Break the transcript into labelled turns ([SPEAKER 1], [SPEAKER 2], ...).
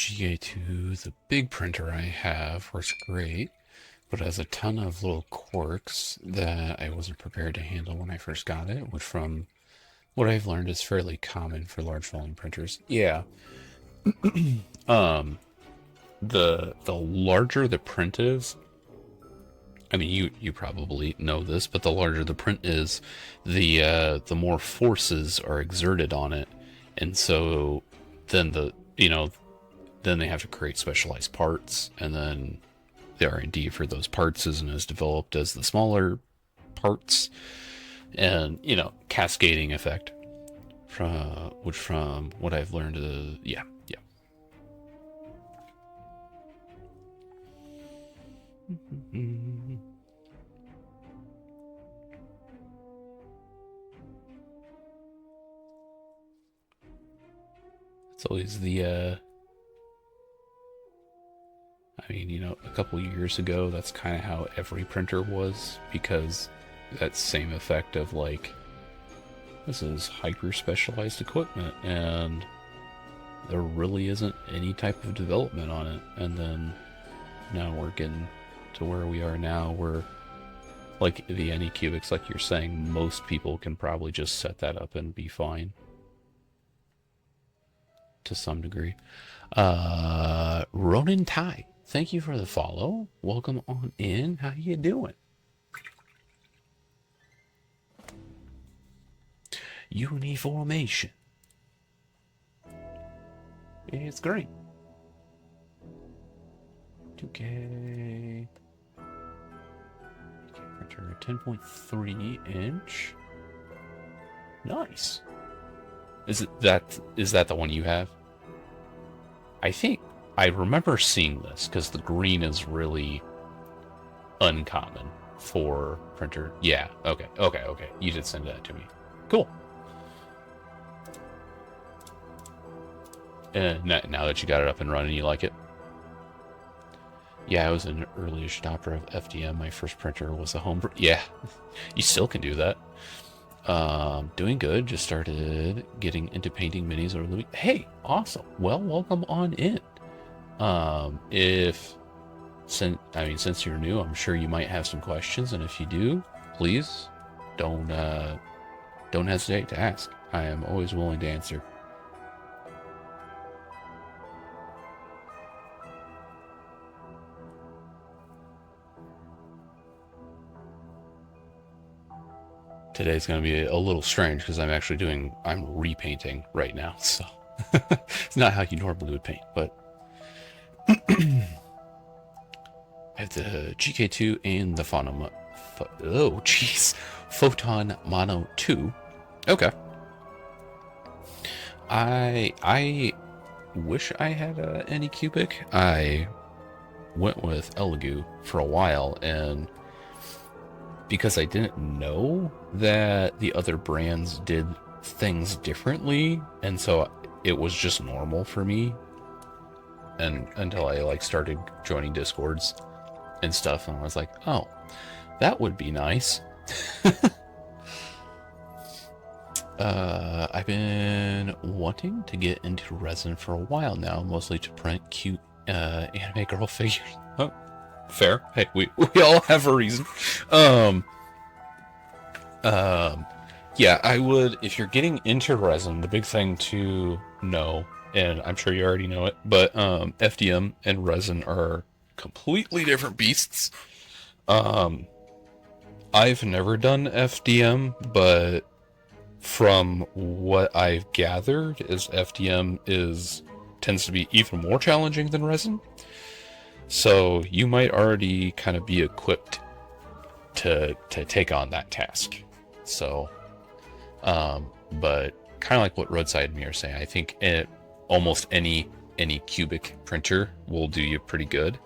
[SPEAKER 1] GA2, the big printer I have works great, but has a ton of little quirks that I wasn't prepared to handle when I first got it, which from what I've learned is fairly common for large volume printers. Yeah. Um, the larger the print is, I mean, you probably know this, but the larger the print is, the more forces are exerted on it, and so then then they have to create specialized parts, and then the R&D for those parts isn't as developed as the smaller parts, and cascading effect from what I've learned, yeah, yeah. It's always I mean, a couple years ago, that's kind of how every printer was, because that same effect of like, this is hyper specialized equipment, and there really isn't any type of development on it. And then now we're getting to where we are now, where like the Anycubics, like you're saying, most people can probably just set that up and be fine to some degree. Ronan Tai, thank you for the follow. Welcome on in. How you doing? Uniformation. It's great. 2K printer, 10.3 inch. Nice. Is that the one you have? I think I remember seeing this because the green is really uncommon for printer. Yeah. Okay. You did send that to me. Cool. Now that you got it up and running, you like it? Yeah, I was an early-ish adopter of FDM. My first printer was a homebrew. Yeah, you still can do that. Doing good. Just started getting into painting minis over the week. Hey, awesome. Well, welcome on in. Since you're new, I'm sure you might have some questions, and if you do, please don't hesitate to ask. I am always willing to answer. Today's going to be a little strange because I'm repainting right now, so it's not how you normally would paint, but I have the GK2 and the Photon Mono 2. Okay. I wish I had a Anycubic. I went with Elegoo for a while, and because I didn't know that the other brands did things differently, and so it was just normal for me, and until I started joining discords and stuff, and I was like, oh, that would be nice. I've been wanting to get into resin for a while now, mostly to print cute anime girl figures. Oh, fair. Hey, we all have a reason. Yeah, I would, if you're getting into resin, the big thing to know, and I'm sure you already know it, but FDM and resin are completely different beasts. I've never done FDM, but from what I've gathered is FDM tends to be even more challenging than resin. So you might already kind of be equipped to take on that task. So, but kind of like what Roadside and me are saying, I think almost any cubic printer will do you pretty good.